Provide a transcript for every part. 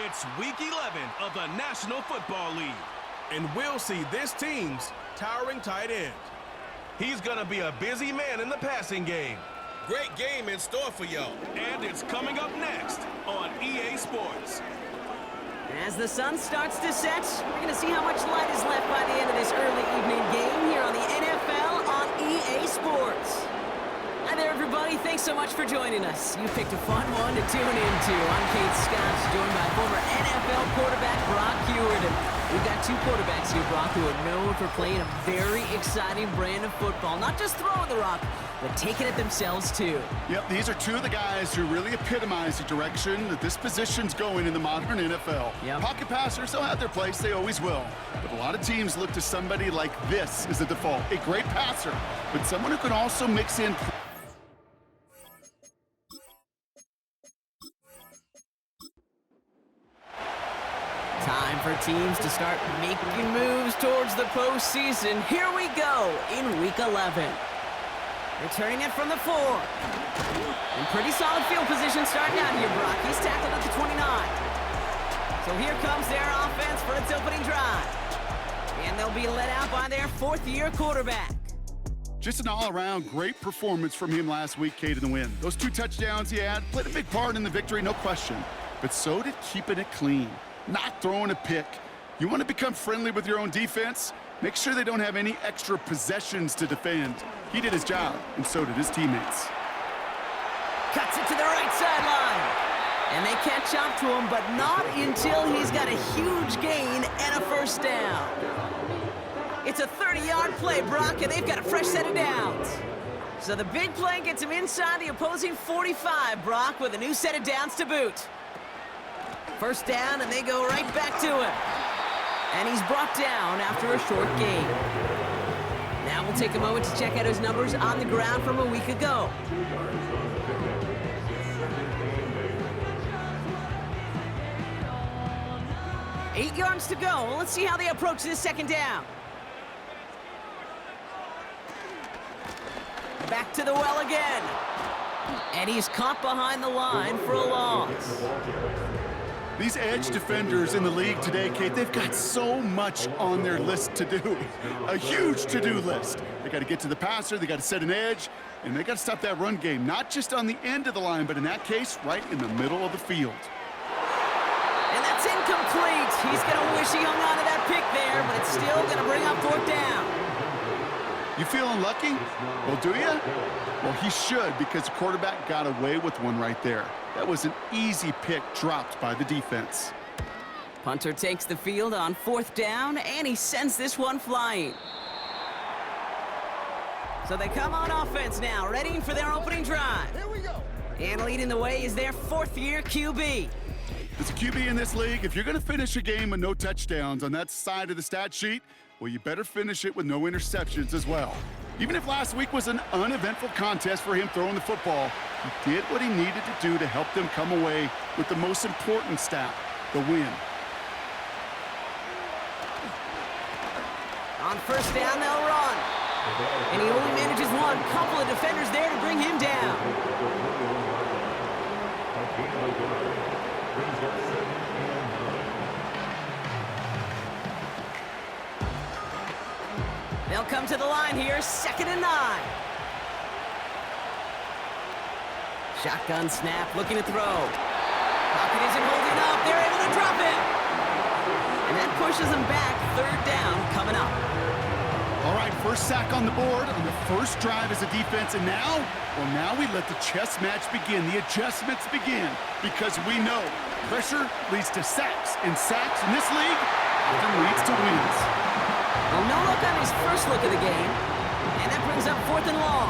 It's Week 11 of the National Football League. And we'll see this team's towering tight end. He's going to be a busy man in the passing game. Great game in store for y'all. And it's coming up next on EA Sports. As the sun starts to set, we're going to see how much light is left by the end of this early evening game here on the NFL on EA Sports. Hi there, everybody. Thanks so much for joining us. You picked a fun one to tune into. I'm Kate Scott, joined by former NFL quarterback Brock Hewitt. And we've got two quarterbacks here, Brock, who are known for playing a very exciting brand of football. Not just throwing the rock, but taking it themselves, too. Yep, these are two of the guys who really epitomize the direction that this position's going in the modern NFL. Yep. Pocket passers, they'll have their place. They always will. But a lot of teams look to somebody like this as a default. A great passer, but someone who can also mix in... Time for teams to start making moves towards the postseason. Here we go in Week 11. Returning it from the 4. In pretty solid field position starting out here, Brock. He's tackled at the 29. So here comes their offense for its opening drive. And they'll be led out by their fourth-year quarterback. Just an all-around great performance from him last week, Kate, in the win. Those 2 touchdowns he had played a big part in the victory, no question. But so did keeping it clean, not throwing a pick. You want to become friendly with your own defense? Make sure they don't have any extra possessions to defend. He did his job, and so did his teammates. Cuts it to the right sideline. And they catch up to him, but not until he's got a huge gain and a first down. It's a 30-yard play, Brock, and they've got a fresh set of downs. So the big play gets him inside the opposing 45, Brock, with a new set of downs to boot. First down, and they go right back to him. And he's brought down after a short gain. Now we'll take a moment to check out his numbers on the ground from a week ago. Eight yards to go. Let's see how they approach this second down. Back to the well again. And he's caught behind the line for a loss. These edge defenders in the league today, Kate, they've got so much on their list to do. A huge to-do list. They got to get to the passer, they got to set an edge, and they got to stop that run game, not just on the end of the line, but in that case, right in the middle of the field. And that's incomplete. He's going to wish he hung on to that pick there, but it's still going to bring up fourth down. You feeling lucky? Well, do you? Well, he should, because the quarterback got away with one right there. That was an easy pick dropped by the defense. Punter takes the field on fourth down, and he sends this one flying. So they come on offense now, ready for their opening drive. Here we go. And leading the way is their fourth-year QB. As a QB in this league, if you're going to finish a game with no touchdowns on that side of the stat sheet, well, you better finish it with no interceptions as well. Even if last week was an uneventful contest for him throwing the football, he did what he needed to do to help them come away with the most important stat, the win. On first down, they'll run. And he only manages one. Couple of defenders there to bring him down. They'll come to the line here, 2nd and 9. Shotgun snap, looking to throw. Pocket isn't holding up. They're able to drop it. And that pushes them back. 3rd down coming up. All right, first sack on the board on the first drive as a defense. And now, well, now we let the chess match begin. The adjustments begin. Because we know pressure leads to sacks. And sacks in this league often leads to wins. Well, no look on his first look of the game. And that brings up 4th and long.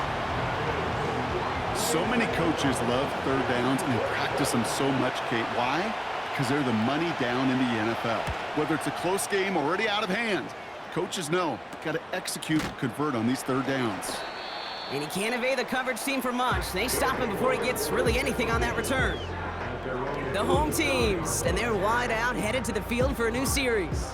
So many coaches love 3rd downs, and they practice them so much, Kate. Why? Because they're the money down in the NFL. Whether it's a close game already out of hand, coaches know got to execute and convert on these 3rd downs. And he can't evade the coverage team for much. They stop him before he gets really anything on that return. The home teams, and they're wide out, headed to the field for a new series.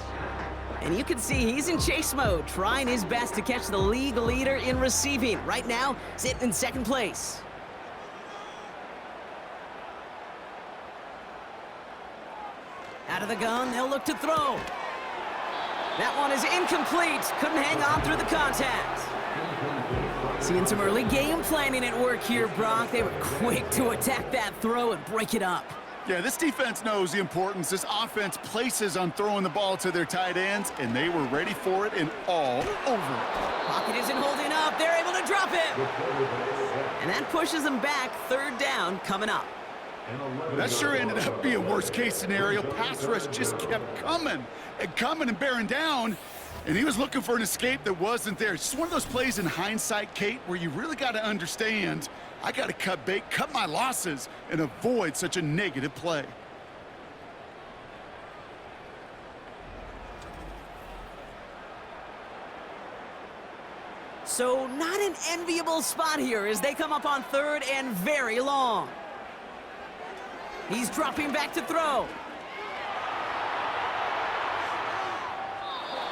And you can see he's in chase mode, trying his best to catch the league leader in receiving. Right now, sitting in 2nd place. Out of the gun, they'll look to throw. That one is incomplete. Couldn't hang on through the contact. Seeing some early game planning at work here, Brock. They were quick to attack that throw and break it up. Yeah, this defense knows the importance this offense places on throwing the ball to their tight ends, and they were ready for it and all over it. Pocket isn't holding up. They're able to drop it. And that pushes them back. Third down coming up. That sure ended up being a worst-case scenario. Pass rush just kept coming and bearing down, and he was looking for an escape that wasn't there. It's just one of those plays in hindsight, Kate, where you really got to understand, I got to cut bait, cut my losses, and avoid such a negative play. So not an enviable spot here as they come up on third and very long. He's dropping back to throw.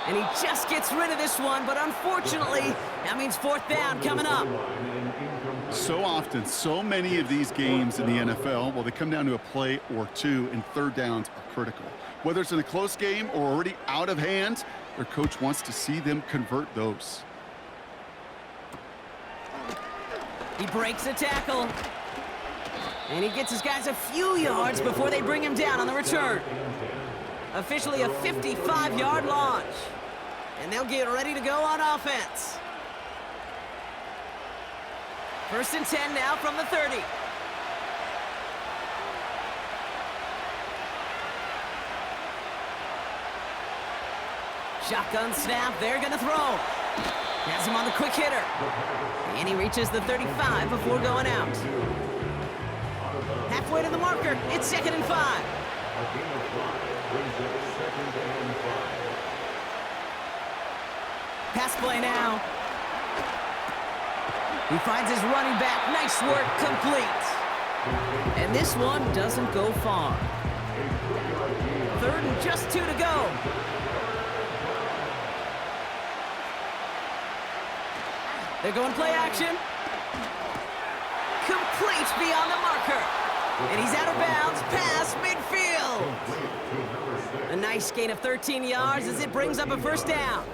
And he just gets rid of this one, but unfortunately, that means fourth down coming up. So often, so many of these games in the NFL, well, they come down to a play or two, and third downs are critical. Whether it's in a close game or already out of hand, their coach wants to see them convert those. He breaks a tackle. And he gets his guys a few yards before they bring him down on the return. Officially a 55-yard launch. And they'll get ready to go on offense. First and 10 now from the 30. Shotgun snap, they're gonna throw. Has him on the quick hitter. And he reaches the 35 before going out. Halfway to the marker, it's 2nd and 5. Pass play now. He finds his running back. Nice work, complete. And this one doesn't go far. 3rd and just 2 to go. They're going play action. Complete beyond the marker. And he's out of bounds past midfield. A nice gain of 13 yards as it brings up a first down.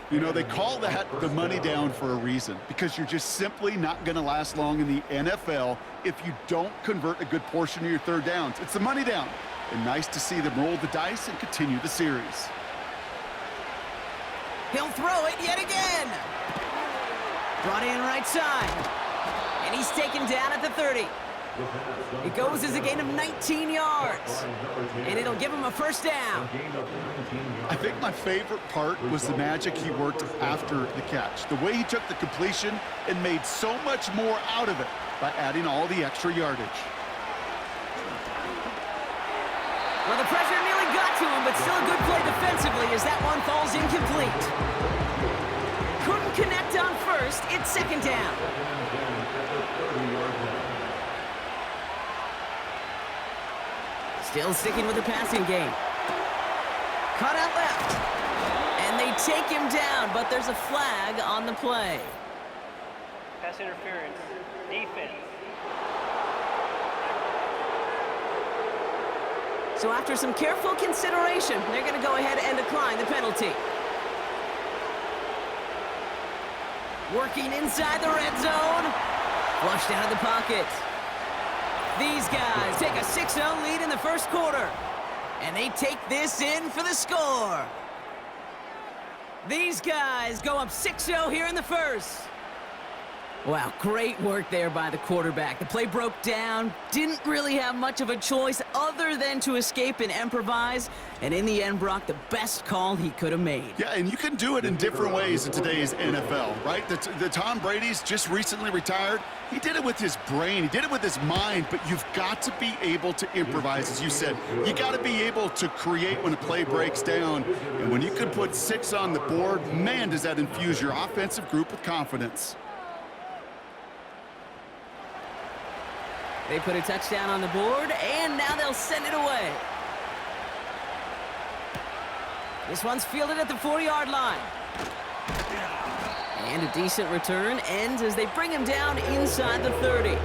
You know, they call that the money down for a reason, because you're just simply not going to last long in the NFL if you don't convert a good portion of your third downs. It's the money down. And nice to see them roll the dice and continue the series. He'll throw it yet again. Brought in right side. And he's taken down at the 30. It goes as a gain of 19 yards. And it'll give him a first down. I think my favorite part was the magic he worked after the catch. The way he took the completion and made so much more out of it by adding all the extra yardage. Well, the pressure nearly got to him, but still a good play defensively as that one falls incomplete. Couldn't connect on first. It's 2nd down. Still sticking with the passing game. Cut out left. And they take him down, but there's a flag on the play. Pass interference. Defense. So after some careful consideration, they're going to go ahead and decline the penalty. Working inside the red zone. Flushed out of the pocket. These guys take a 6-0 lead in the first quarter. And they take this in for the score. These guys go up 6-0 here in the first. Wow, great work there by the quarterback. The play broke down, didn't really have much of a choice other than to escape and improvise. And in the end, Brock, the best call he could have made. Yeah, and you can do it in different ways in today's NFL, right? The Tom Brady's just recently retired. He did it with his brain. He did it with his mind, but you've got to be able to improvise, as you said. You got to be able to create when a play breaks down. And when you can put 6 on the board, man, does that infuse your offensive group with confidence. They put a touchdown on the board, and now they'll send it away. This one's fielded at the 4-yard line. And a decent return ends as they bring him down inside the 30.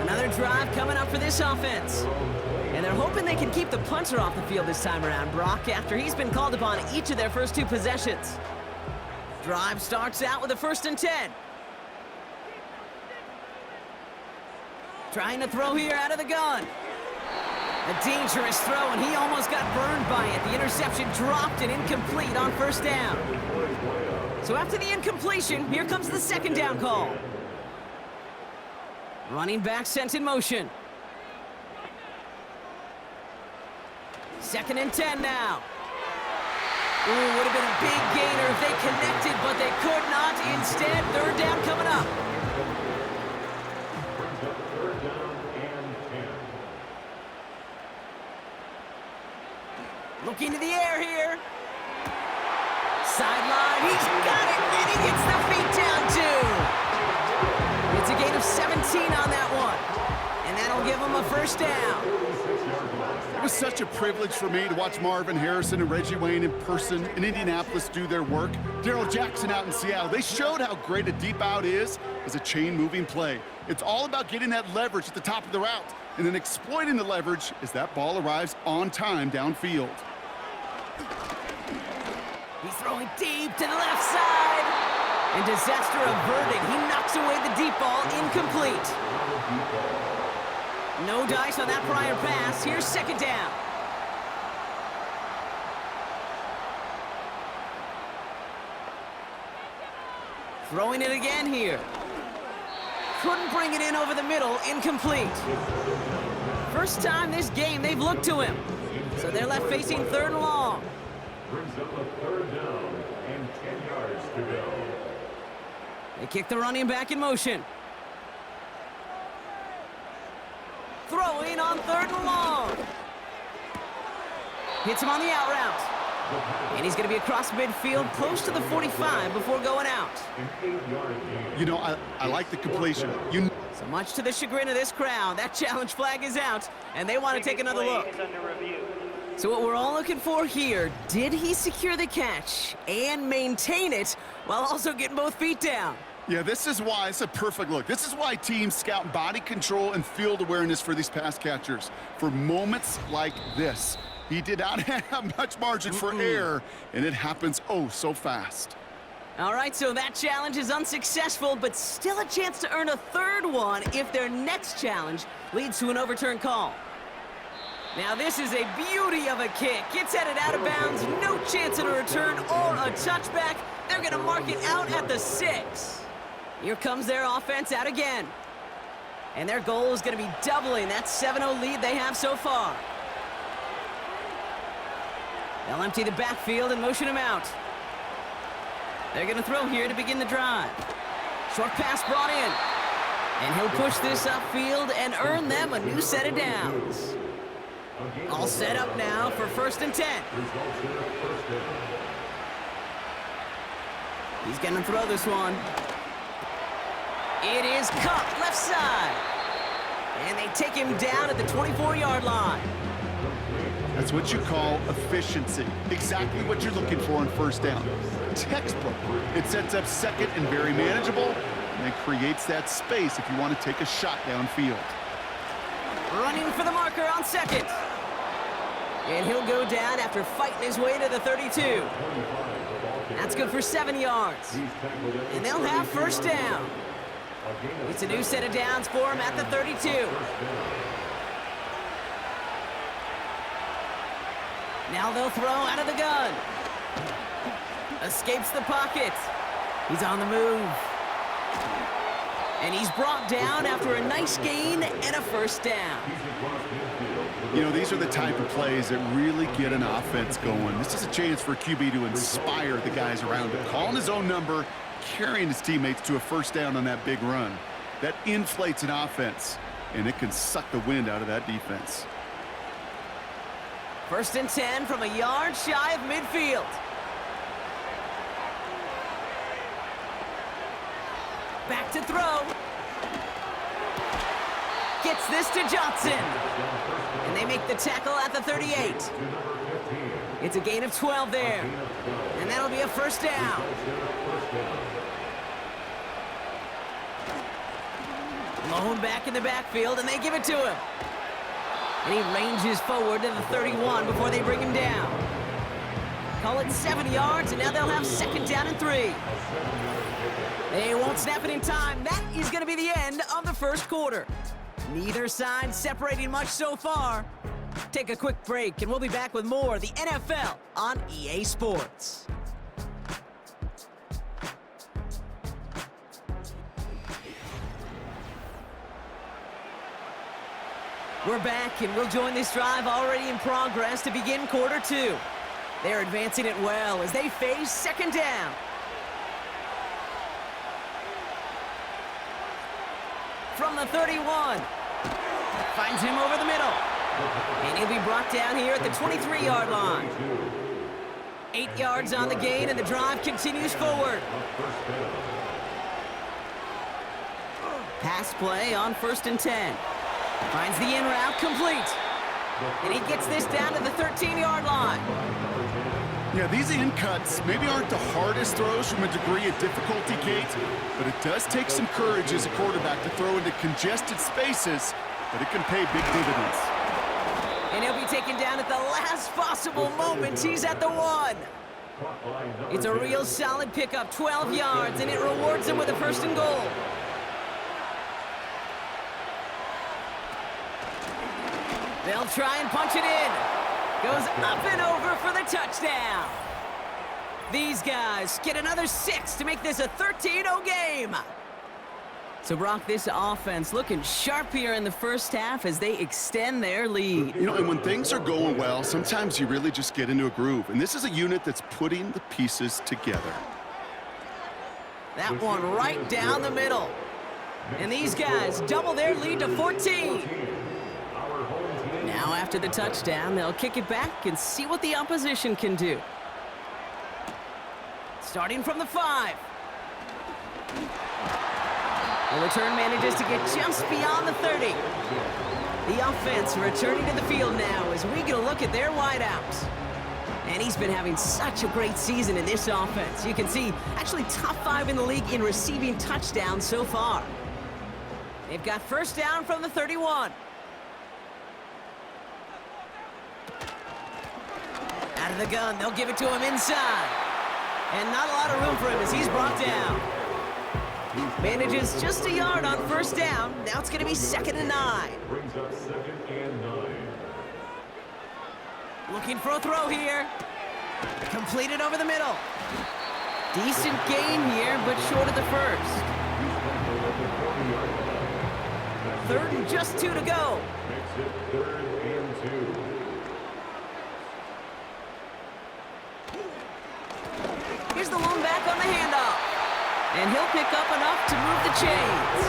Another drive coming up for this offense. And And they're hoping they can keep the punter off the field this time around, Brock, after he's been called upon each of their first 2 possessions. Drive starts out with a 1st and 10. Trying to throw here out of the gun. A dangerous throw, and he almost got burned by it. The interception dropped and incomplete on 1st down. So after the incompletion, here comes the 2nd down call. Running back sent in motion. 2nd and 10 now. Ooh, would have been a big gainer if they connected, but they could not. Instead, 3rd down coming up. Looking to the air here. Sideline, he's got it, and he gets the feet down too. It's a gain of 17 on that one, and that'll give him a 1st down. It was such a privilege for me to watch Marvin Harrison and Reggie Wayne in person in Indianapolis do their work. Darryl Jackson out in Seattle, they showed how great a deep out is as a chain-moving play. It's all about getting that leverage at the top of the route and then exploiting the leverage as that ball arrives on time downfield. He's throwing deep to the left side. And disaster averted. He knocks away the deep ball, incomplete. No dice on that prior pass. Here's 2nd down. Throwing it again here. Couldn't bring it in over the middle, incomplete. First time this game they've looked to him. So they're left facing 3rd and long. Brings up a 3rd down and 10 yards to go. They kick the running back in motion. Throwing on 3rd and long. Hits him on the out route. And he's going to be across midfield, close to the 45 before going out. You know, I like the completion. So much to the chagrin of this crowd, that challenge flag is out, and they want to take another look. Is under review. So what we're all looking for here, did he secure the catch and maintain it while also getting both feet down? Yeah, this is why it's a perfect look. This is why teams scout body control and field awareness for these pass catchers. For moments like this, he did not have much margin for error, and it happens oh so fast. All right, so that challenge is unsuccessful, but still a chance to earn a 3rd one if their next challenge leads to an overturned call. Now this is a beauty of a kick. It's headed out of bounds, no chance at a return or a touchback. They're going to mark it out at the 6. Here comes their offense out again. And their goal is going to be doubling that 7-0 lead they have so far. They'll empty the backfield and motion him out. They're going to throw here to begin the drive. Short pass brought in. And he'll push this upfield and earn them a new set of downs. All set up now for 1st and 10. He's going to throw this one. It is caught left side. And they take him down at the 24-yard line. That's what you call efficiency. Exactly what you're looking for in 1st down. Textbook. It sets up 2nd and very manageable, and it creates that space if you want to take a shot downfield. Running for the marker on 2nd. And he'll go down after fighting his way to the 32. That's good for 7 yards. And they'll have 1st down. It's a new set of downs for him at the 32. Now they'll throw out of the gun. Escapes the pocket. He's on the move. And he's brought down after a nice gain and a 1st down. You know, these are the type of plays that really get an offense going. This is a chance for QB to inspire the guys around him. Calling his own number, carrying his teammates to a 1st down on that big run. That inflates an offense, and it can suck the wind out of that defense. 1st and 10 from a yard shy of midfield. Back to throw. Gets this to Johnson. And they make the tackle at the 38. It's a gain of 12 there. And that'll be a 1st down. Lone back in the backfield, and they give it to him. And he ranges forward to the 31 before they bring him down. Call it 7 yards, and now they'll have 2nd down and 3. They won't snap it in time. That is going to be the end of the first quarter. Neither side separating much so far. Take a quick break, and we'll be back with more of the NFL on EA Sports. We're back, and we'll join this drive already in progress to begin quarter 2. They're advancing it well as they face 2nd down. From the 31. Finds him over the middle. And he'll be brought down here at the 23-yard line. 8 yards on the gain, and the drive continues forward. Pass play on 1st and 10. Finds the in route complete. And he gets this down to the 13-yard line. Yeah, these in cuts maybe aren't the hardest throws from a degree of difficulty, Kate, but it does take some courage as a quarterback to throw into congested spaces, but it can pay big dividends. And he'll be taken down at the last possible moment. He's at the 1. It's a real solid pickup, 12 yards, and it rewards him with a 1st and goal. They'll try and punch it in. Goes up and over for the touchdown. These guys get another 6 to make this a 13-0 game. So, Brock, this offense looking sharp here in the first half as they extend their lead. You know, and when things are going well, sometimes you really just get into a groove. And this is a unit that's putting the pieces together. That one right down the middle. And these guys double their lead to 14. Now after the touchdown, they'll kick it back and see what the opposition can do. Starting from the 5. The return manages to get just beyond the 30. The offense returning to the field now as we get a look at their wideouts. And he's been having such a great season in this offense. You can see actually top 5 in the league in receiving touchdowns so far. They've got 1st down from the 31. Out of the gun, they'll give it to him inside. And not a lot of room for him as he's brought down. Manages just a yard on 1st down. Now it's going to be 2nd and 9. Brings up 2nd and 9. Looking for a throw here. Completed over the middle. Decent gain here, but short of the 1st. 3rd and just 2 to go. Makes it 3rd and 2. Here's the lone back on the handoff. And he'll pick up enough to move the chains.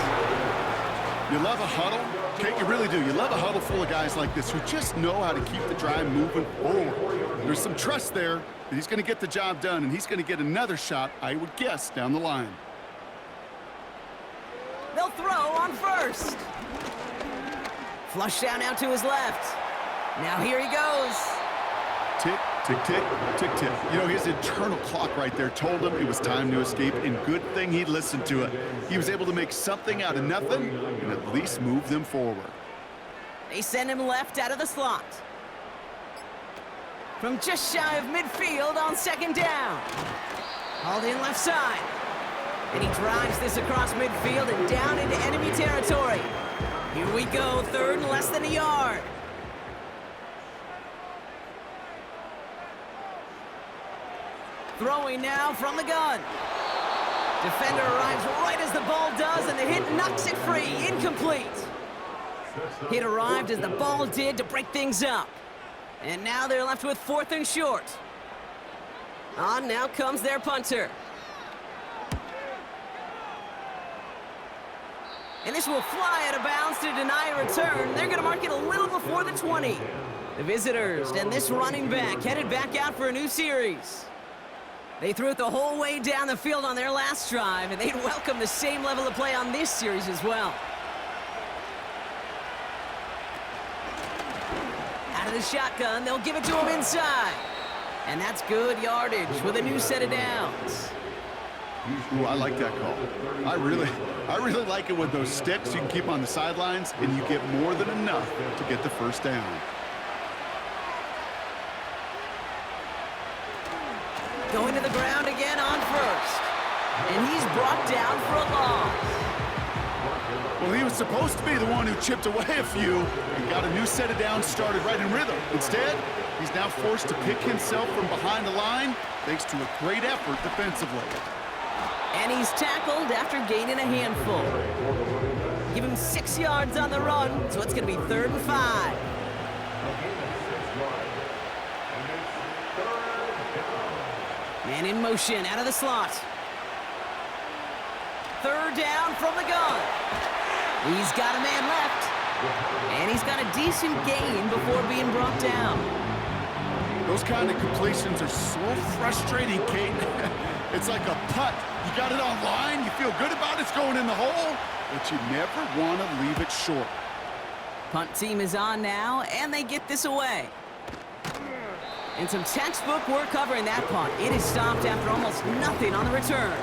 You love a huddle? Kate, you really do. You love a huddle full of guys like this who just know how to keep the drive moving forward. There's some trust there that he's going to get the job done, and he's going to get another shot, I would guess, down the line. They'll throw on 1st. Flush down out to his left. Now here he goes. Tick, tick, tick, tick, tick. You know, his internal clock right there told him it was time to escape, and good thing he listened to it. He was able to make something out of nothing and at least move them forward. They send him left out of the slot. From just shy of midfield on 2nd down. Hauled in left side. And he drives this across midfield and down into enemy territory. Here we go, 3rd and less than a yard. Throwing now from the gun. Defender arrives right as the ball does, and the hit knocks it free. Incomplete. Hit arrived as the ball did to break things up. And now they're left with 4th and short. On now comes their punter. And this will fly out of bounds to deny a return. They're going to mark it a little before the 20. The visitors and this running back headed back out for a new series. They threw it the whole way down the field on their last drive, and they'd welcome the same level of play on this series as well. Out of the shotgun, they'll give it to him inside. And that's good yardage with a new set of downs. Ooh, I like that call. I really like it with those sticks you can keep on the sidelines, and you get more than enough to get the first down. Going to the ground again on first. And he's brought down for a loss. Well, he was supposed to be the one who chipped away a few and got a new set of downs started right in rhythm. Instead, he's now forced to pick himself from behind the line thanks to a great effort defensively. And he's tackled after gaining a handful. Give him 6 yards on the run, so it's going to be 3rd and 5. Man in motion out of the slot. 3rd down from the gun. He's got a man left. And he's got a decent gain before being brought down. Those kind of completions are so frustrating, Kate. It's like a putt. You got it on line, you feel good about it's going in the hole, but you never want to leave it short. Punt team is on now, and they get this away. And some textbook work covering that punt. It is stopped after almost nothing on the return.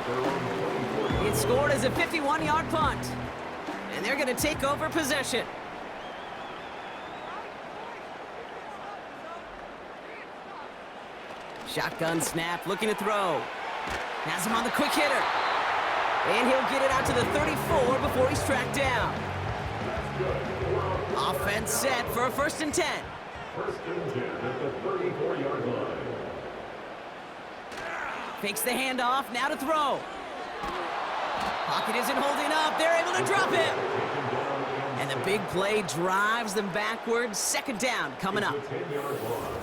It's scored as a 51-yard punt. And they're going to take over possession. Shotgun snap, looking to throw. Has him on the quick hitter. And he'll get it out to the 34 before he's tracked down. Offense set for a 1st and 10. 1st and 10 at the 34-yard line. Fakes the handoff, now to throw. Pocket isn't holding up, they're able to drop him. And the big play drives them backwards. 2nd down coming up.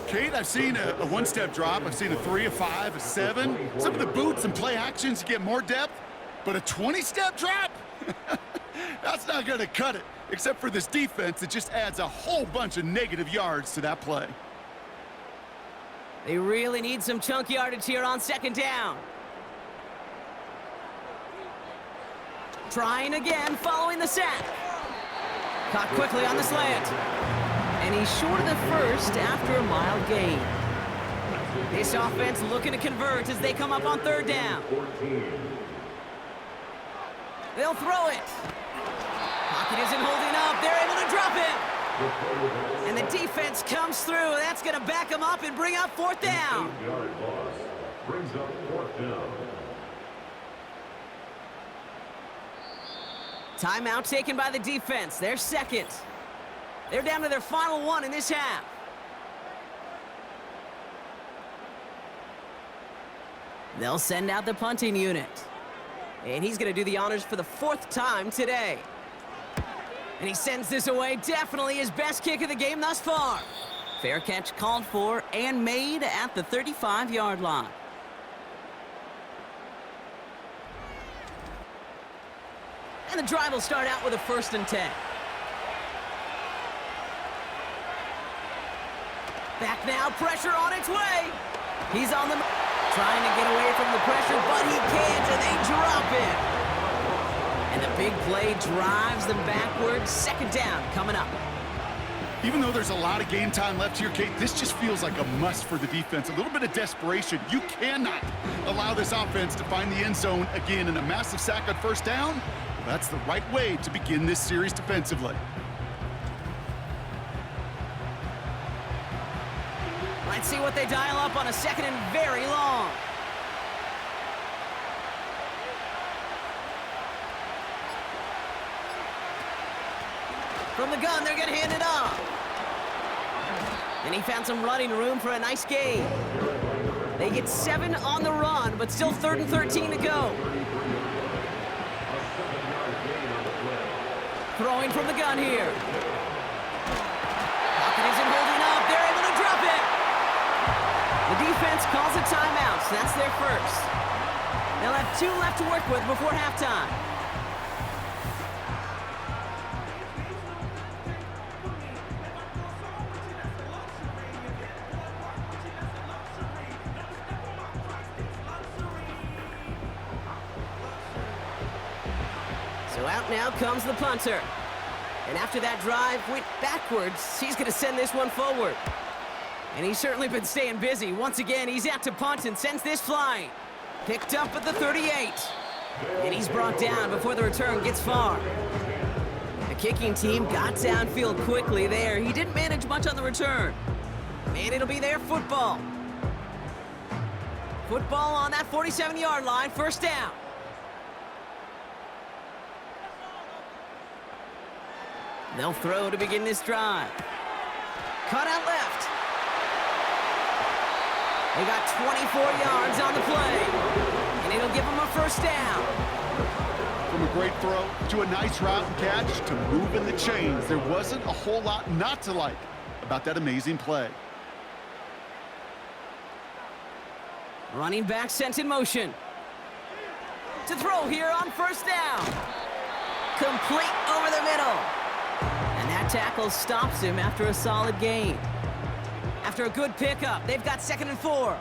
Kate, I've seen a one-step drop. I've seen a 3, a 5, a 7. Some of the boots and play actions get more depth, but a 20-step drop? That's not going to cut it, except for this defense that just adds a whole bunch of negative yards to that play. They really need some chunk yardage here on 2nd down. Trying again following the sack. Caught quickly on the slant. And he's short of the 1st after a mild gain. This offense looking to convert as they come up on 3rd down. They'll throw it. Pocket isn't holding up. They're able to drop it. And the defense comes through. That's going to back them up and bring up 4th down. Brings up 4th down. Timeout taken by the defense. Their 2nd. They're down to their final 1 in this half. They'll send out the punting unit. And he's going to do the honors for the 4th time today. And he sends this away. Definitely his best kick of the game thus far. Fair catch called for and made at the 35-yard line. And the drive will start out with a 1st and 10. Back now, pressure on its way. He's on the trying to get away from the pressure, but he can't, and they drop it. And the big play drives them backwards. 2nd down coming up. Even though there's a lot of game time left here, Kate, this just feels like a must for the defense. A little bit of desperation. You cannot allow this offense to find the end zone again, in a massive sack on 1st down. That's the right way to begin this series defensively. Let's see what they dial up on a 2nd and very long. From the gun, they're going to hand it off. And he found some running room for a nice gain. They get 7 on the run, but still 3rd and 13 to go. Throwing from the gun here. Pocket isn't holding up. They're able to drop it. The defense calls a timeout, so that's their 1st. They'll have 2 left to work with before halftime. So out now comes the punter. And after that drive went backwards, he's going to send this one forward. And he's certainly been staying busy. Once again, he's out to punt and sends this flying. Picked up at the 38. And he's brought down before the return gets far. The kicking team got downfield quickly there. He didn't manage much on the return. And it'll be their football. Football on that 47-yard line, first down. They'll throw to begin this drive. Cut out left. They got 24 yards on the play, and it'll give them a first down. From a great throw to a nice route and catch to moving the chains, there wasn't a whole lot not to like about that amazing play. Running back sent in motion. To throw here on first down. Complete over the middle. And that tackle stops him after a solid gain. After a good pickup, they've got 2nd and 4.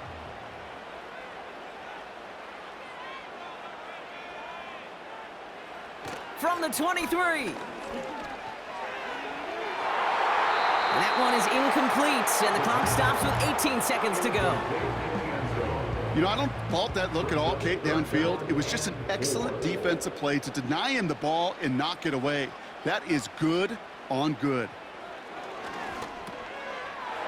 From the 23. And that one is incomplete, and the clock stops with 18 seconds to go. You know, I don't fault that look at all, Kate, downfield. It was just an excellent defensive play to deny him the ball and knock it away. That is good on good.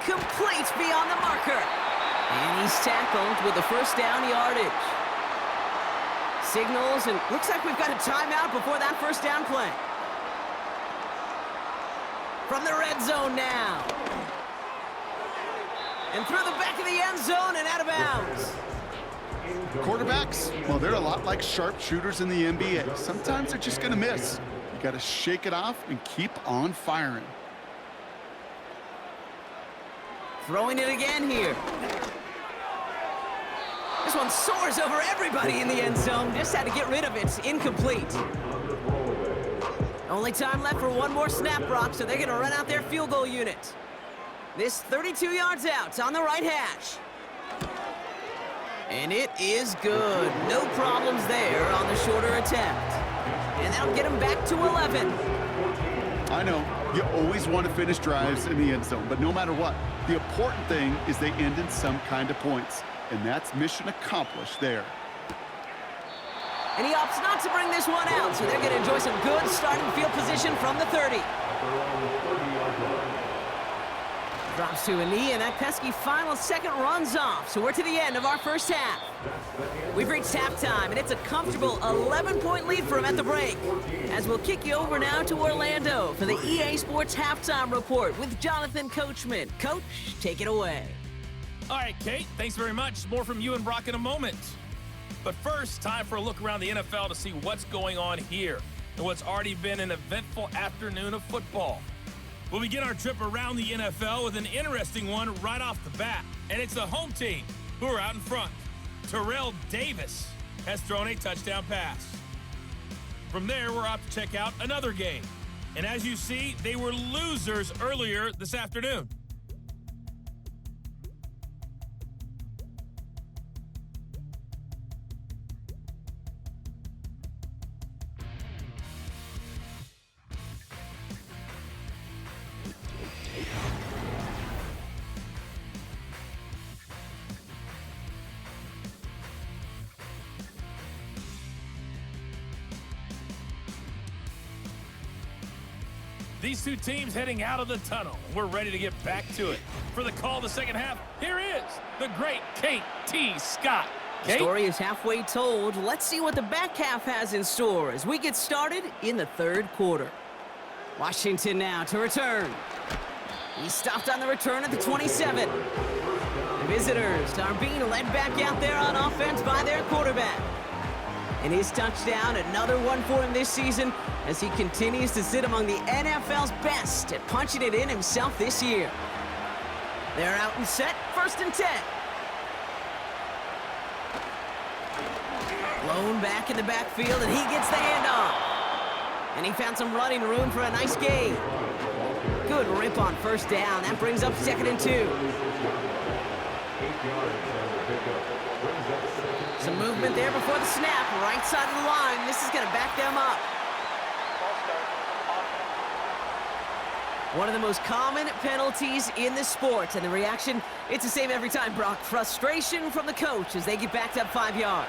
Complete beyond the marker. And he's tackled with the first down yardage. Signals, and looks like we've got a timeout before that first down play. From the red zone now. And through the back of the end zone and out of bounds. Quarterbacks, well, they're a lot like sharpshooters in the NBA. Sometimes they're just going to miss. You got to shake it off and keep on firing. Throwing it again here. This one soars over everybody in the end zone. Just had to get rid of it. Incomplete. Only time left for one more snap, Brock, so they're going to run out their field goal unit. This 32 yards out on the right hash. And it is good. No problems there on the shorter attempt. And that'll get him back to 11. I know, you always want to finish drives in the end zone, but no matter what, the important thing is they end in some kind of points. And that's mission accomplished there. And he opts not to bring this one out, so they're going to enjoy some good starting field position from the 30. Drops to a knee, and that pesky final second runs off. So we're to the end of our first half. We've reached halftime, and it's a comfortable 11-point lead for him at the break. As we'll kick you over now to Orlando for the EA Sports Halftime Report with Jonathan Coachman. Coach, take it away. All right, Kate, thanks very much. More from you and Brock in a moment. But first, time for a look around the NFL to see what's going on here and what's already been an eventful afternoon of football. We'll begin our trip around the NFL with an interesting one right off the bat, and it's the home team who are out in front. Terrell Davis has thrown a touchdown pass. From there, we're off to check out another game. And as you see, they were losers earlier this afternoon. These two teams heading out of the tunnel. We're ready to get back to it. For the call of the second half, here is the great Kate T. Scott. The story is halfway told. Let's see what the back half has in store as we get started in the third quarter. Washington now to return. He stopped on the return at the 27. The visitors are being led back out there on offense by their quarterback. And his touchdown, another one for him this season as he continues to sit among the NFL's best at punching it in himself this year. They're out and set, 1st and 10. Blown back in the backfield, and he gets the handoff. And he found some running room for a nice gain. Good rip on first down. That brings up 2nd and 2. Some movement there before the snap. Right side of the line. This is going to back them up. One of the most common penalties in the sport, and the reaction, it's the same every time, Brock. Frustration from the coach as they get backed up 5 yards.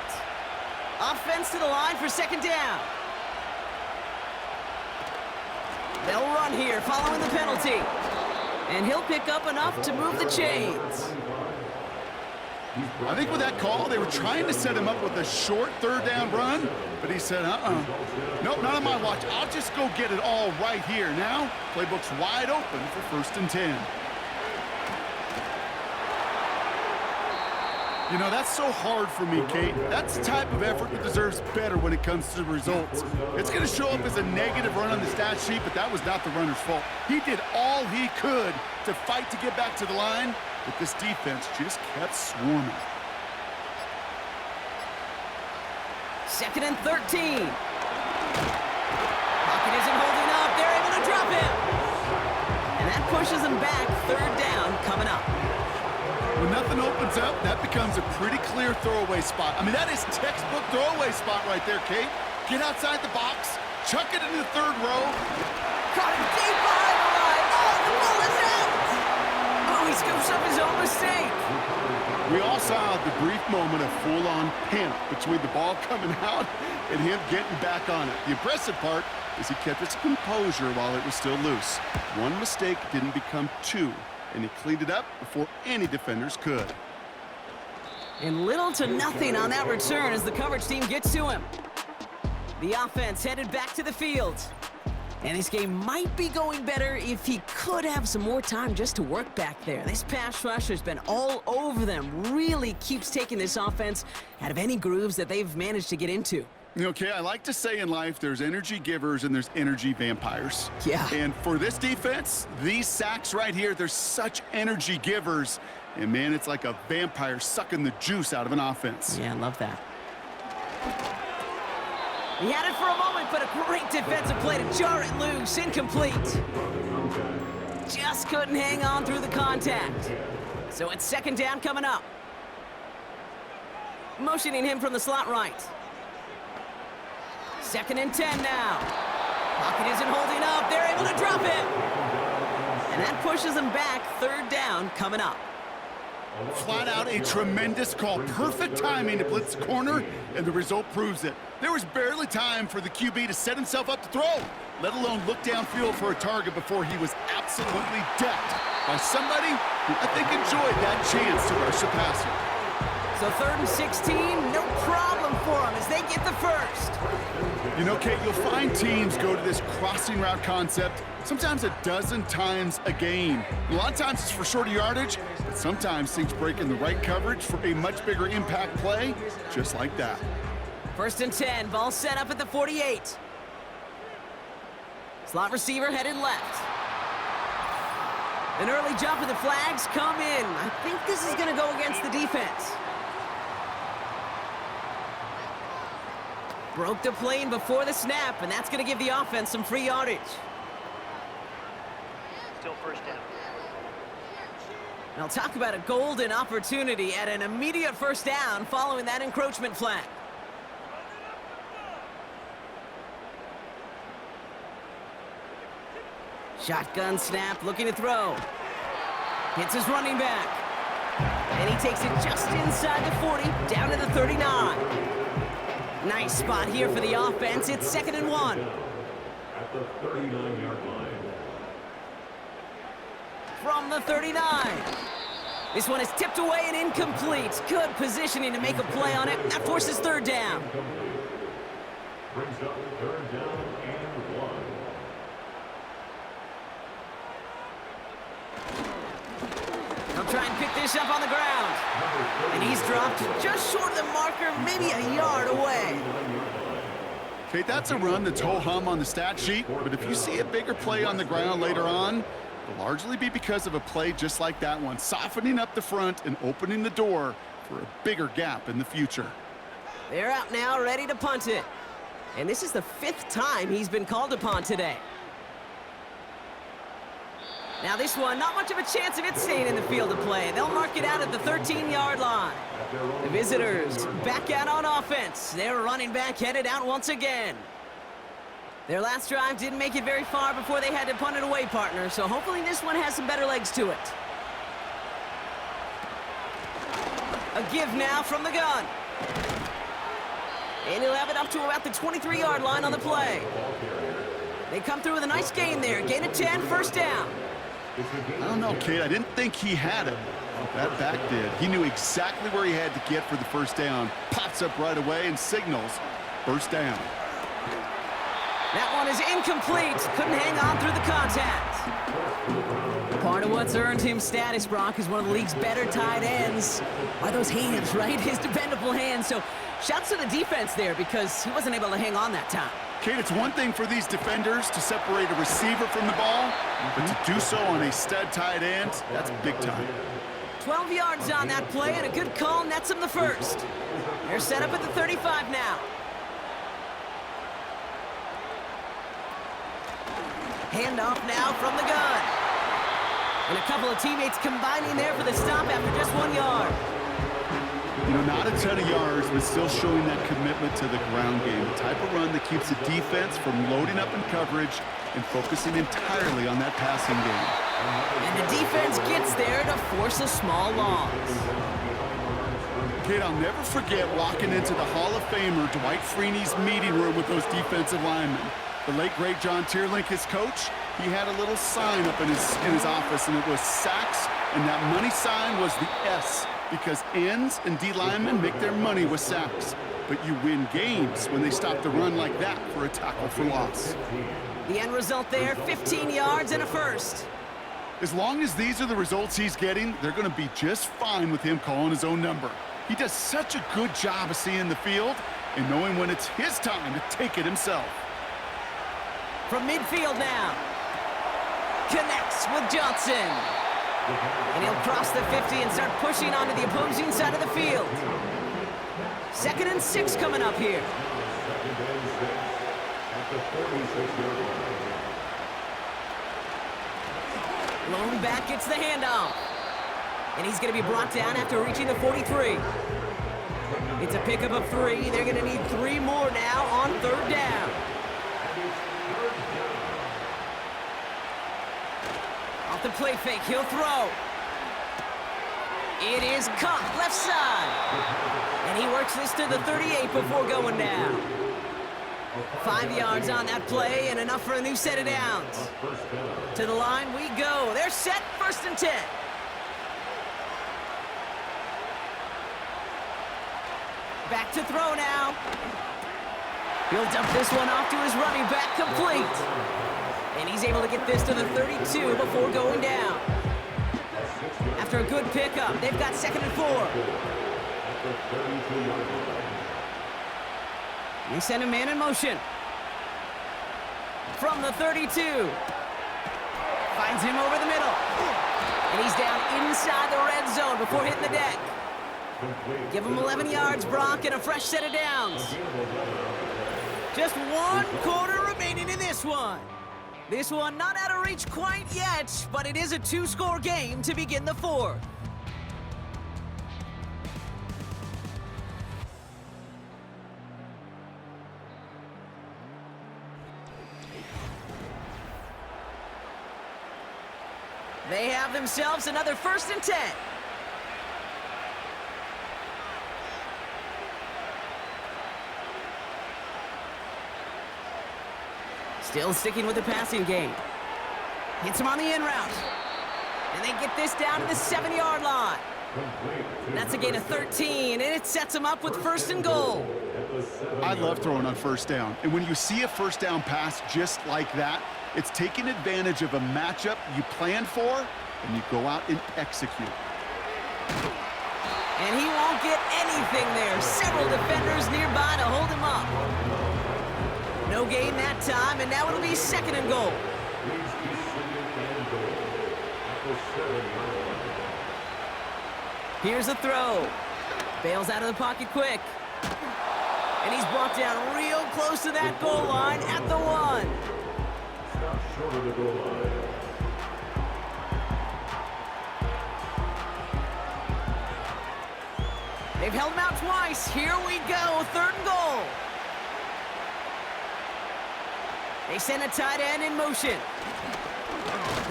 Offense to the line for second down. They'll run here following the penalty. And he'll pick up enough to move the chains. I think with that call, they were trying to set him up with a short third down run, but he said, nope, not on my watch. I'll just go get it all right here. Now, playbook's wide open for 1st and 10. You know, that's so hard for me, Kate. That's the type of effort that deserves better when it comes to the results. It's going to show up as a negative run on the stat sheet, but that was not the runner's fault. He did all he could to fight to get back to the line, but this defense just kept swarming. 2nd and 13. Pocket isn't holding up. They're able to drop him. And that pushes them back. 3rd down coming up. When nothing opens up, that becomes a pretty clear throwaway spot. I mean, that is textbook throwaway spot right there, Kate. Get outside the box, chuck it into the 3rd row. Caught him deep behind the line. Oh, the ball is out. Oh, he scoops up his own mistake. We all saw the brief moment of full-on panic between the ball coming out and him getting back on it. The impressive part is he kept his composure while it was still loose. One mistake didn't become 2. And he cleaned it up before any defenders could. And little to nothing on that return as the coverage team gets to him. The offense headed back to the field. And this game might be going better if he could have some more time just to work back there. This pass rush has been all over them. Really keeps taking this offense out of any grooves that they've managed to get into. Okay, I like to say in life there's energy givers and there's energy vampires. Yeah. And for this defense, these sacks right here, they're such energy givers. And man, it's like a vampire sucking the juice out of an offense. Yeah, I love that. He had it for a moment, but a great defensive play to jar it loose. Incomplete. Just couldn't hang on through the contact. So it's 2nd down coming up. Motioning him from the slot right. 2nd and 10 now. Pocket isn't holding up. They're able to drop him. And that pushes them back. 3rd down coming up. Flat out a tremendous call. Perfect timing to blitz the corner, and the result proves it. There was barely time for the QB to set himself up to throw, let alone look downfield for a target before he was absolutely decked by somebody who I think enjoyed that chance to rush the passer. So 3rd and 16, no problem for them as they get the 1st. You know, Kate, you'll find teams go to this crossing route concept sometimes a dozen times a game. A lot of times it's for shorter yardage, but sometimes things break in the right coverage for a much bigger impact play, just like that. 1st and 10, ball set up at the 48. Slot receiver headed left. An early jump and the flags come in. I think this is going to go against the defense. Broke the plane before the snap, and that's going to give the offense some free yardage. Still 1st down. Now talk about a golden opportunity at an immediate 1st down following that encroachment flag. Shotgun snap, looking to throw. Hits his running back. And he takes it just inside the 40, down to the 39. Nice spot here for the offense. It's 2nd and 1. At the 39-yard line. From the 39. This one is tipped away and incomplete. Good positioning to make a play on it. That forces 3rd down. Brings up 3rd down and 1. They'll try and pick this up on the ground. And he's dropped just short of the marker, maybe a yard away. Kate, that's a run that's ho-hum on the stat sheet, but if you see a bigger play on the ground later on, it'll largely be because of a play just like that one, softening up the front and opening the door for a bigger gap in the future. They're out now, ready to punt it. And this is the 5th time he's been called upon today. Now this one, not much of a chance of it staying in the field of play. They'll mark it out at the 13-yard line. The visitors back out on offense. Their running back headed out once again. Their last drive didn't make it very far before they had to punt it away, partner, so hopefully this one has some better legs to it. A give now from the gun. And he'll have it up to about the 23-yard line on the play. They come through with a nice gain there. Gain of 10, first down. I don't know, Kate. I didn't think he had it. That back did. He knew exactly where he had to get for the first down. Pops up right away and signals first down. That one is incomplete. Couldn't hang on through the contact. Part of what's earned him status, Brock, is one of the league's better tight ends. Are those hands, right? His dependable hands. So shouts to the defense there because he wasn't able to hang on that time. Kate, it's one thing for these defenders to separate a receiver from the ball, but to do so on a stud tight end, that's big time. 12 yards on that play, and a good call nets him the first. They're set up at the 35 now. Handoff now from the gun. And a couple of teammates combining there for the stop after just 1 yard. You know, not a ton of yards, but still showing that commitment to the ground game. The type of run that keeps the defense from loading up in coverage and focusing entirely on that passing game. And the defense gets there to force a small loss. Kate, I'll never forget walking into the Hall of Famer Dwight Freeney's meeting room with those defensive linemen. The late, great John Tierlink, his coach, he had a little sign up in his office, and it was sacks, and that money sign was the S, because ends and D linemen make their money with sacks. But you win games when they stop the run like that for a tackle for loss. The end result there, 15 yards and a first. As long as these are the results he's getting, they're going to be just fine with him calling his own number. He does such a good job of seeing the field and knowing when it's his time to take it himself. From midfield now. Connects with Johnson. And he'll cross the 50 and start pushing onto the opposing side of the field. 2nd and 6 coming up here. Lone back gets the handoff. And he's going to be brought down after reaching the 43. It's a pickup of 3. They're going to need 3 more now on 3rd down. Off the play fake, he'll throw. It is caught left side. And he works this to the 38 before going down. 5 yards on that play and enough for a new set of downs. To the line we go. They're set, 1st and 10. Back to throw now. He'll dump this one off to his running back, complete. And he's able to get this to the 32 before going down. After a good pickup, they've got 2nd and 4. They send a man in motion. From the 32. Finds him over the middle. And he's down inside the red zone before hitting the deck. Give him 11 yards, Brock, and a fresh set of downs. Just 1 quarter remaining in this one. This one not out of reach quite yet, but it is a 2-score game to begin the 4th. They have themselves another 1st and 10. Still sticking with the passing game. Hits him on the in route. And they get this down to the 7-yard line. And that's a gain of 13, and it sets them up with 1st and goal. I love throwing on 1st down. And when you see a 1st down pass just like that, it's taking advantage of a matchup you planned for, and you go out and execute. And he won't get anything there. Several defenders nearby to hold him up. No gain that time, and now it'll be 2nd and goal. Here's a throw. Bails out of the pocket quick. And he's brought down real close to that goal line at the 1. Stop short of the goal line. They've held him out twice. Here we go, 3rd and goal. They send a tight end in motion.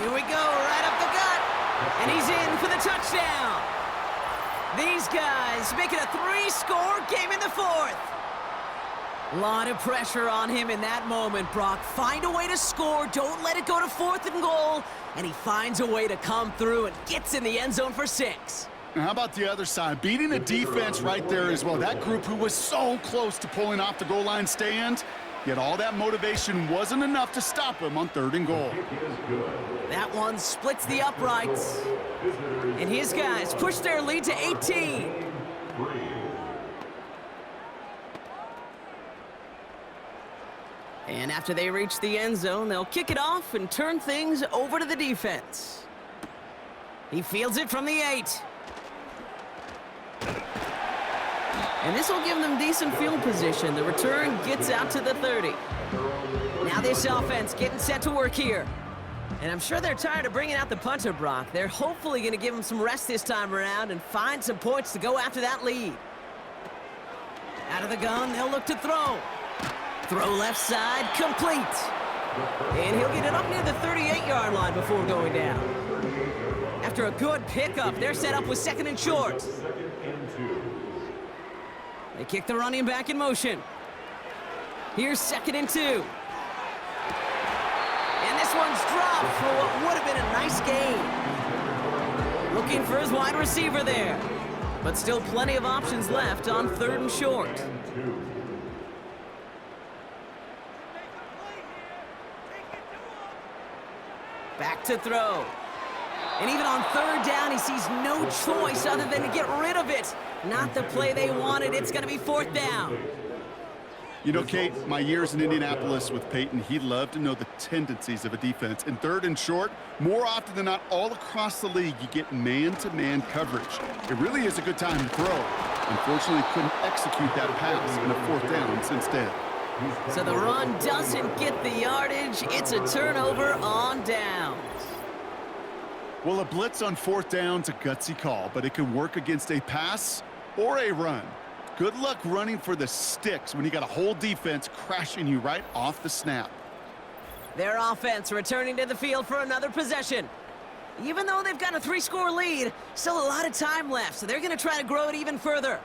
Here we go, right up the gut. And he's in for the touchdown. These guys make it a 3-score game in the fourth. A lot of pressure on him in that moment, Brock. Find a way to score. Don't let it go to 4th and goal. And he finds a way to come through and gets in the end zone for 6. And how about the other side? Beating a defense right there as well. That group who was so close to pulling off the goal line stand, yet all that motivation wasn't enough to stop him on 3rd and goal. That one splits the uprights. And his guys push their lead to 18. And after they reach the end zone, they'll kick it off and turn things over to the defense. He fields it from the 8. And this will give them decent field position. The return gets out to the 30. Now this offense getting set to work here. And I'm sure they're tired of bringing out the punter, Brock. They're hopefully going to give him some rest this time around and find some points to go after that lead. Out of the gun, they'll look to throw. Throw left side, complete. And he'll get it up near the 38-yard line before going down. After a good pickup, they're set up with 2nd and short. They kick the running back in motion. Here's 2nd and 2. And this one's dropped for what would have been a nice gain. Looking for his wide receiver there. But still plenty of options left on 3rd and short. Back to throw. And even on 3rd down, he sees no choice other than to get rid of it. Not the play they wanted. It's going to be 4th down. You know, Kate, my years in Indianapolis with Peyton, he loved to know the tendencies of a defense. In 3rd and short, more often than not, all across the league, you get man-to-man coverage. It really is a good time to throw. Unfortunately, couldn't execute that pass in a 4th down instead. So the run doesn't get the yardage. It's a turnover on downs. Well, a blitz on 4th down's a gutsy call, but it can work against a pass or a run. Good luck running for the sticks when you got a whole defense crashing you right off the snap. Their offense returning to the field for another possession. Even though they've got a 3-score lead, still a lot of time left, so they're going to try to grow it even further.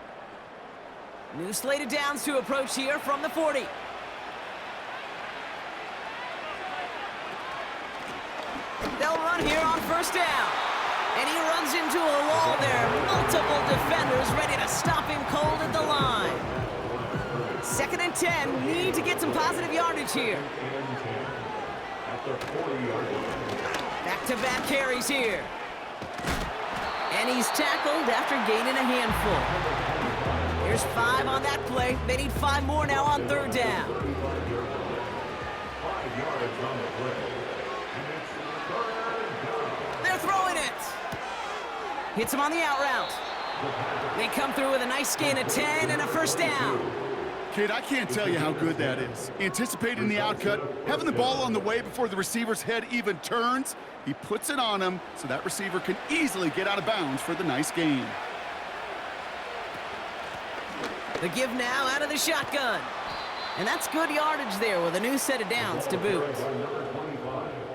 New slated downs to approach here from the 40. They'll run here on 1st down. And he runs into a wall there. Multiple defenders ready to stop him cold at the line. 2nd and 10. Need to get some positive yardage here. Back-to-back carries here. And he's tackled after gaining a handful. Here's 5 on that play. They need 5 more now on 3rd down. 5 yards on the play. They're throwing it. Hits him on the out route. They come through with a nice gain of 10 and a 1st down. Kid, I can't tell you how good that is. Anticipating the outcut, having the ball on the way before the receiver's head even turns, he puts it on him so that receiver can easily get out of bounds for the nice gain. The give now out of the shotgun. And that's good yardage there with a new set of downs to boot.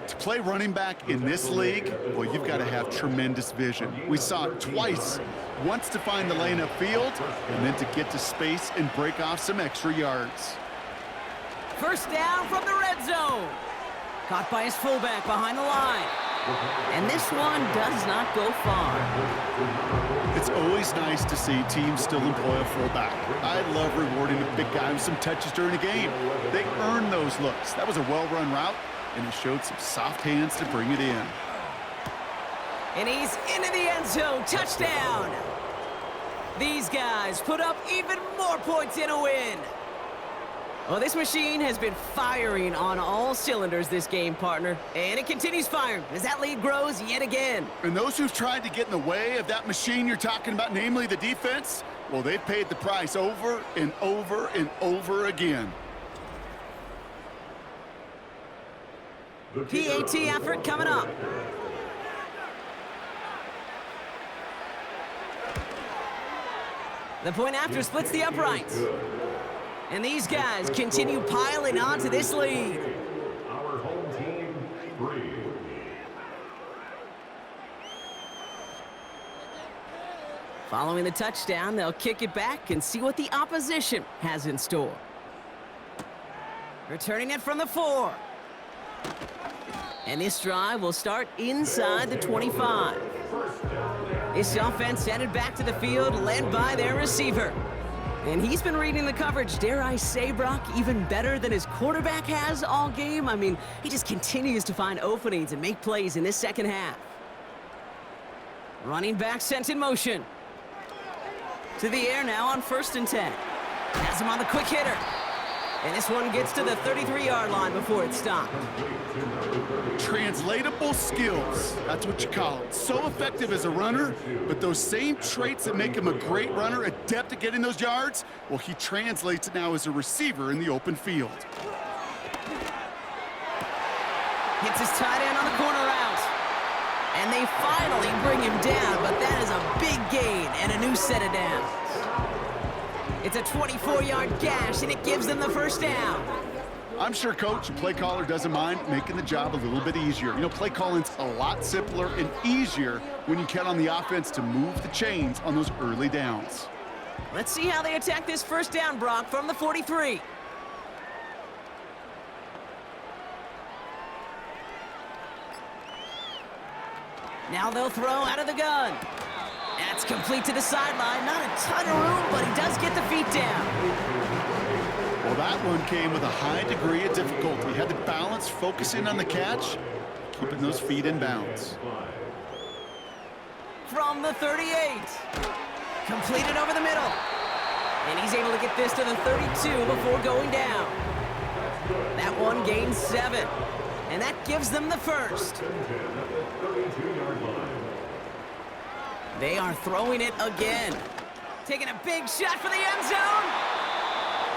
To play running back in this league, well, you've got to have tremendous vision. We saw it twice. Once to find the lane upfield, and then to get to space and break off some extra yards. 1st down from the red zone. Caught by his fullback behind the line. And this one does not go far. It's always nice to see teams still employ a fullback. I love rewarding a big guy with some touches during a game. They earn those looks. That was a well-run route, and he showed some soft hands to bring it in. And he's into the end zone. Touchdown. These guys put up even more points in a win. Well, this machine has been firing on all cylinders this game, partner. And it continues firing as that lead grows yet again. And those who've tried to get in the way of that machine you're talking about, namely the defense, well, they've paid the price over and over and over again. PAT effort coming up. The point after splits the uprights. And these guys continue piling onto this lead. Following the touchdown, they'll kick it back and see what the opposition has in store. Returning it from the 4. And this drive will start inside the 25. This offense headed back to the field, led by their receiver. And he's been reading the coverage, dare I say, Brock, even better than his quarterback has all game. I mean, he just continues to find openings and make plays in this second half. Running back sent in motion. To the air now on 1st and 10. Has him on the quick hitter. And this one gets to the 33-yard line before it stopped. Translatable skills, that's what you call it. So effective as a runner, but those same traits that make him a great runner, adept at getting those yards, well, he translates it now as a receiver in the open field. Hits his tight end on the corner route. And they finally bring him down, but that is a big gain and a new set of downs. It's a 24-yard gash, and it gives them the first down. I'm sure coach and play caller doesn't mind making the job a little bit easier. You know, play calling's a lot simpler and easier when you count on the offense to move the chains on those early downs. Let's see how they attack this first down, Brock, from the 43. Now they'll throw out of the gun. That's complete to the sideline. Not a ton of room, but he does get the feet down. Well, that one came with a high degree of difficulty. Had to balance, focusing on the catch, keeping those feet in bounds. From the 38. Completed over the middle. And he's able to get this to the 32 before going down. That one gains 7. And that gives them the first. They are throwing it again. Taking a big shot for the end zone.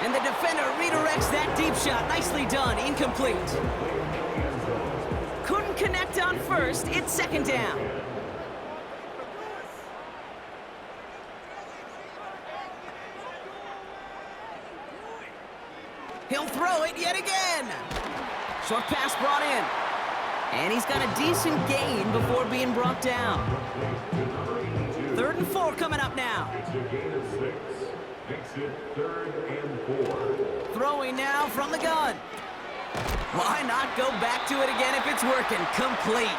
And the defender redirects that deep shot. Nicely done. Incomplete. Couldn't connect on first. It's second down. He'll throw it yet again. Short pass brought in. And he's got a decent gain before being brought down. 3rd and 4 coming up now. Throwing now from the gun. Why not go back to it again if it's working? Complete.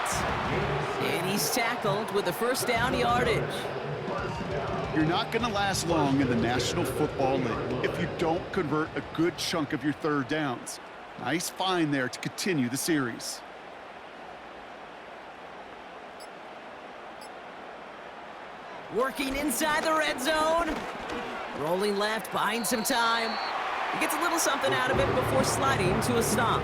And he's tackled with the first down yardage. You're not going to last long in the National Football League if you don't convert a good chunk of your third downs. Nice find there to continue the series. Working inside the red zone. Rolling left, buying some time. He gets a little something out of it before sliding to a stop.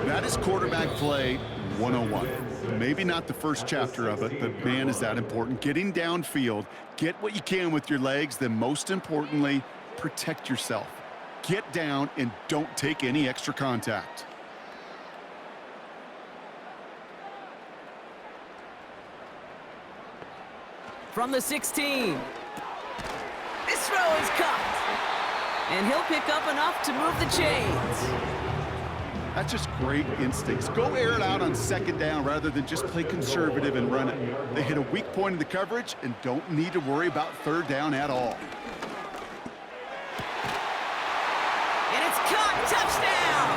That is quarterback play 101. Maybe not the first chapter of it, but man, is that important. Getting downfield, get what you can with your legs, then most importantly, protect yourself. Get down and don't take any extra contact. From the 16. This throw is caught. And he'll pick up enough to move the chains. That's just great instincts. Go air it out on second down rather than just play conservative and run it. They hit a weak point in the coverage and don't need to worry about third down at all. And it's caught. Touchdown!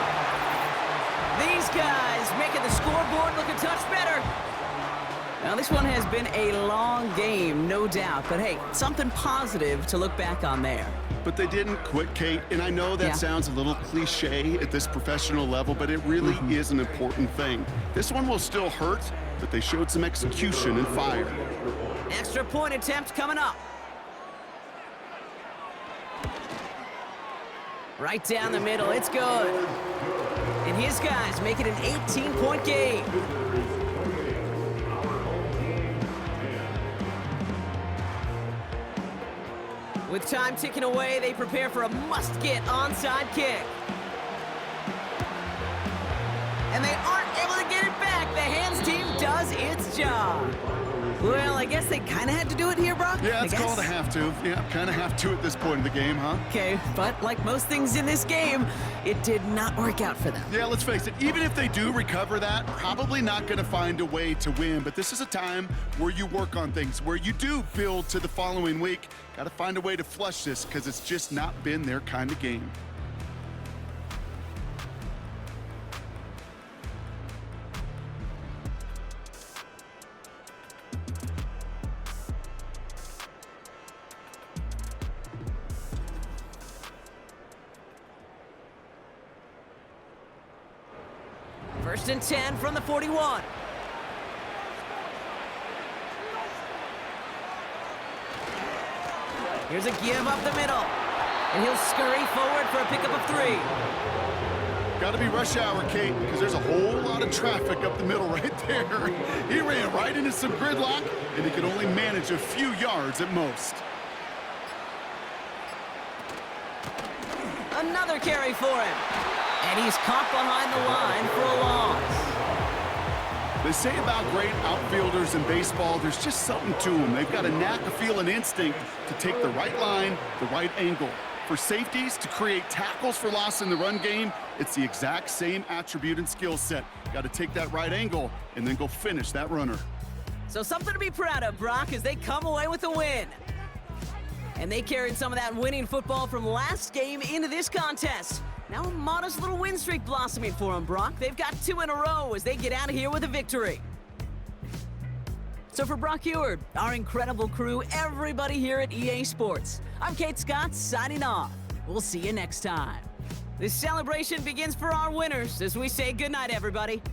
These guys making the scoreboard look a touch better. Now, this one has been a long game, no doubt. But, hey, something positive to look back on there. But they didn't quit, Kate. And I know that sounds a little cliche at this professional level, but it really is an important thing. This one will still hurt, but they showed some execution and fire. Extra point attempt coming up. Right down the middle. It's good. And his guys make it an 18-point game. With time ticking away, they prepare for a must-get onside kick. And they aren't able to get it back. The hands team does its job. Well, I I guess they kind of had to do it here, Brock. Yeah, it's I guess. called a have to. Yeah, kind of have to at this point in the game, huh? Okay, but like most things in this game, it did not work out for them. Yeah, let's face it, even if they do recover that, probably not going to find a way to win. But this is a time where you work on things, where you do build to the following week. Got to find a way to flush this because it's just not been their kind of game. First and 10 from the 41. Here's a give up the middle. And he'll scurry forward for a pickup of 3. Got to be rush hour, Kate, because there's a whole lot of traffic up the middle right there. He ran right into some gridlock, and he could only manage a few yards at most. Another carry for him. And he's caught behind the line for a loss. They say about great outfielders in baseball, there's just something to them. They've got a knack, a feel, an instinct to take the right line, the right angle. For safeties, to create tackles for loss in the run game, it's the exact same attribute and skill set. Got to take that right angle and then go finish that runner. So something to be proud of, Brock, as they come away with a win. And they carried some of that winning football from last game into this contest. Now a modest little win streak blossoming for them, Brock. They've got 2 in a row as they get out of here with a victory. So for Brock Heward, our incredible crew, everybody here at EA Sports, I'm Kate Scott signing off. We'll see you next time. This celebration begins for our winners as we say goodnight, everybody.